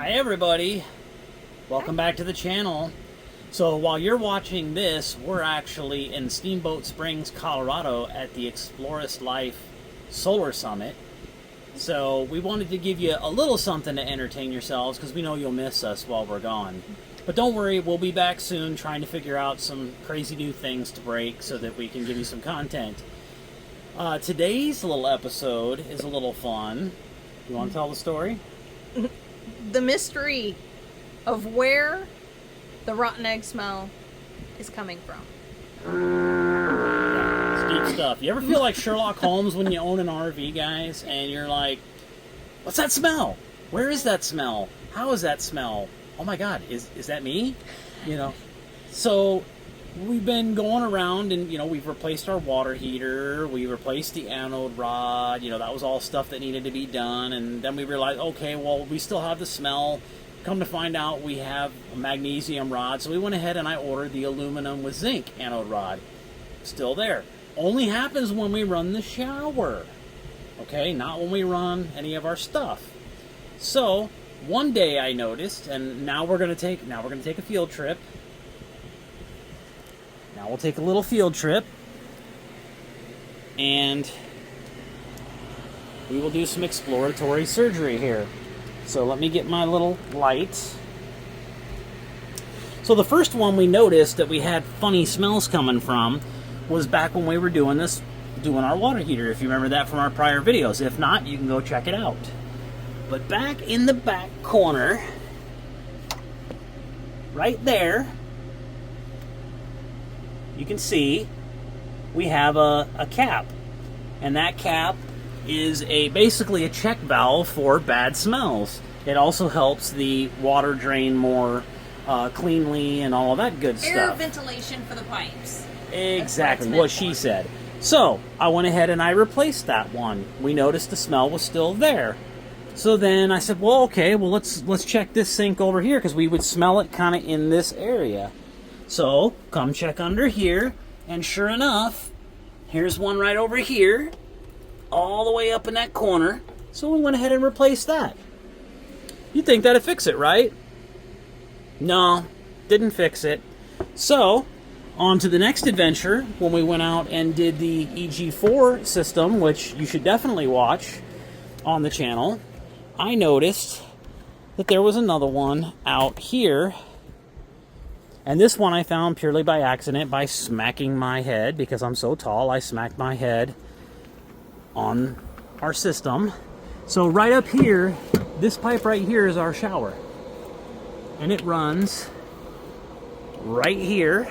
Hi everybody, welcome back to the channel. So while you're watching this, we're actually in Steamboat Springs, Colorado at the Explorist Life Solar Summit. So we wanted to give you a little something to entertain yourselves because we know you'll miss us while we're gone. But don't worry, we'll be back soon trying to figure out some crazy new things to break so that we can give you some content. Today's little episode is a little fun. You want to tell the story? The mystery of where the rotten egg smell is coming from. It's deep stuff. You ever feel like Sherlock Holmes when you own an RV, guys, and you're like, what's that smell? Where is that smell? How is that smell? Oh my god, is that me? You know. So we've been going around and, we've replaced our water heater, we replaced the anode rod, that was all stuff that needed to be done, and then we realized, okay, well, we still have the smell. Come to find out, we have a magnesium rod, so we went ahead and I ordered the aluminum with zinc anode rod. Still there. Only happens when we run the shower. Okay, not when we run any of our stuff. So, one day I noticed, and now we're gonna take a field trip. Now we'll take a little field trip, and we will do some exploratory surgery here. So let me get my little light. So the first one we noticed that we had funny smells coming from was back when we were doing our water heater, if you remember that from our prior videos. If not, you can go check it out. But back in the back corner, right there, you can see we have a cap, and that cap is basically a check valve for bad smells. It also helps the water drain more cleanly and all of that good stuff. Air ventilation for the pipes. Exactly what she said. So I went ahead and I replaced that one. We noticed the smell was still there. So then I said, well, okay, well let's check this sink over here because we would smell it kind of in this area. So, come check under here, and sure enough, here's one right over here, all the way up in that corner, so we went ahead and replaced that. You'd think that'd fix it, right? No, didn't fix it. So, on to the next adventure, when we went out and did the EG4 system, which you should definitely watch on the channel, I noticed that there was another one out here. And this one I found purely by accident by smacking my head, because I'm so tall, I smacked my head on our system. So right up here, this pipe right here is our shower. And it runs right here,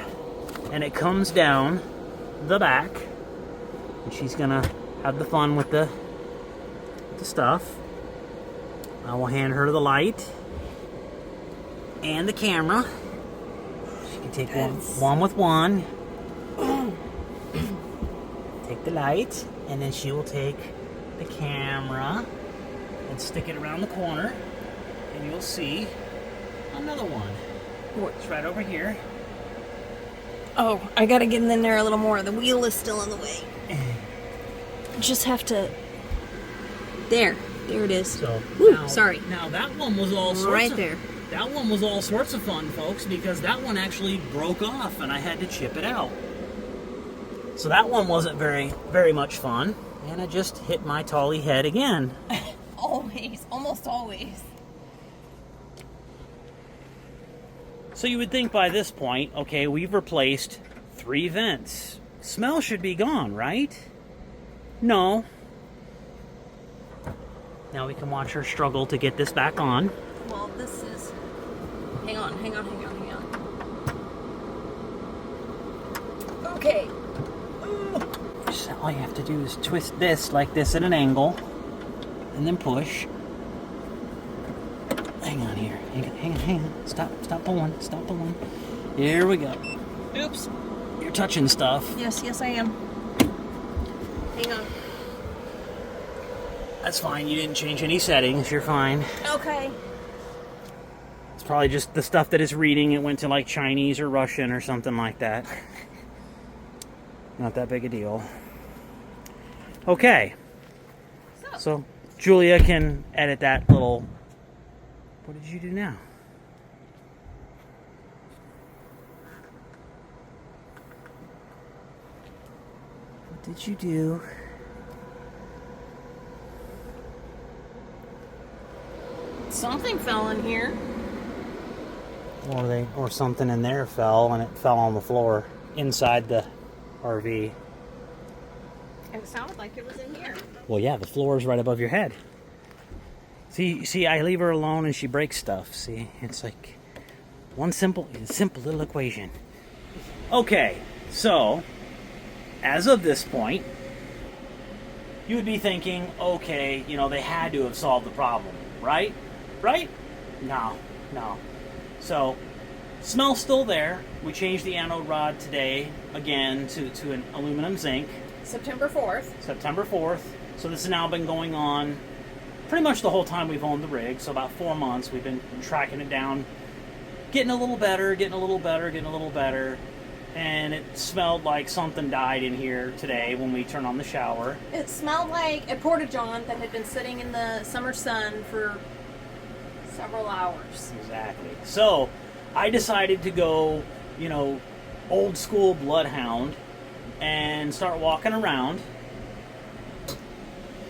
and it comes down the back. And she's gonna have the fun with the stuff. I will hand her the light and the camera. Take one with one. Take the light, and then she will take the camera and stick it around the corner, and you'll see another one. It's right over here. Oh, I gotta get in there a little more. The wheel is still in the way. Just have to... There it is. So, sorry. Now that one was all sorts right of... there. That one was all sorts of fun, folks, because that one actually broke off and I had to chip it out. So that one wasn't very, very much fun. And I just hit my tally head again. Always. Almost always. So you would think by this point, okay, we've replaced 3 vents. Smell should be gone, right? No. Now we can watch her struggle to get this back on. Well, this is... Hang on. Okay. So all you have to do is twist this like this at an angle, and then push. Hang on here. Hang on. Stop pulling. Here we go. Oops. You're touching stuff. Yes, I am. Hang on. That's fine. You didn't change any settings. You're fine. Okay. It's probably just the stuff that is reading. It went to like Chinese or Russian or something like that. Not that big a deal. Okay. So Julia can edit that little What did you do now? What did you do? Something fell in here. Or something in there fell, and it fell on the floor inside the RV. It sounded like it was in here. Well, yeah, the floor is right above your head. See, I leave her alone and she breaks stuff. See, it's like one simple little equation. Okay, so as of this point, you would be thinking, okay, they had to have solved the problem, right? Right? No. So, smell's still there. We changed the anode rod today, again, to an aluminum zinc. September 4th. September 4th. So this has now been going on pretty much the whole time we've owned the rig. So about 4 months, we've been tracking it down, getting a little better. And it smelled like something died in here today when we turned on the shower. It smelled like a porta-john that had been sitting in the summer sun for several hours. Exactly. So I decided to go, old school bloodhound and start walking around.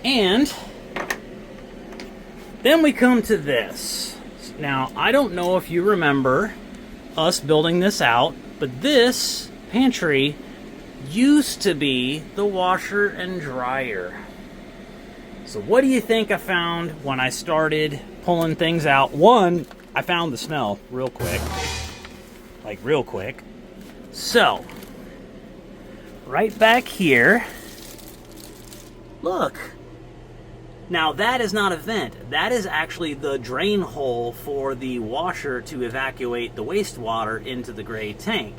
And then we come to this. Now, I don't know if you remember us building this out, but this pantry used to be the washer and dryer. So what do you think I found when I started pulling things out? One, I found the smell real quick. Like real quick. So, right back here, look. Now that is not a vent. That is actually the drain hole for the washer to evacuate the wastewater into the gray tank.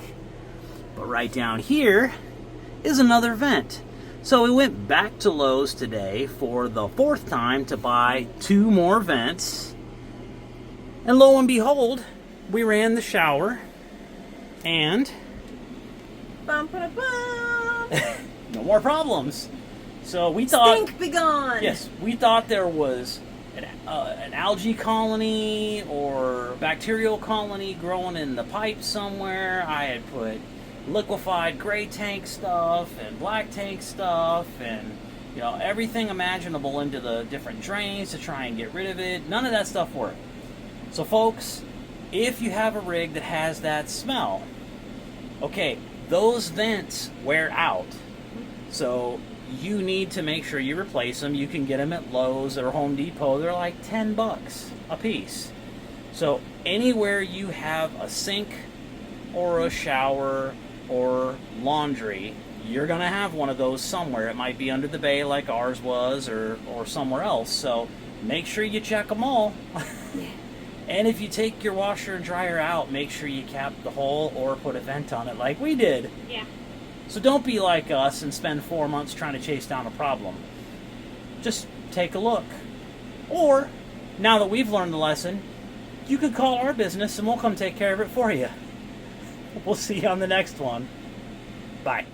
But right down here is another vent. So we went back to Lowe's today for the 4th time to buy 2 more vents. And lo and behold, we ran the shower and Bum, ba, bum. no more problems. So we thought, Stink be gone. yes, we thought there was an algae colony or bacterial colony growing in the pipe somewhere. I had put liquefied gray tank stuff and black tank stuff and everything imaginable into the different drains to try and get rid of it. None of that stuff worked. So folks, if you have a rig that has that smell, okay, those vents wear out. So you need to make sure you replace them. You can get them at Lowe's or Home Depot. They're like $10 a piece. So anywhere you have a sink or a shower or laundry, you're going to have one of those somewhere. It might be under the bay like ours was or somewhere else. So make sure you check them all. And if you take your washer and dryer out, make sure you cap the hole or put a vent on it like we did. Yeah. So don't be like us and spend 4 months trying to chase down a problem. Just take a look. Or, now that we've learned the lesson, you could call our business and we'll come take care of it for you. We'll see you on the next one. Bye.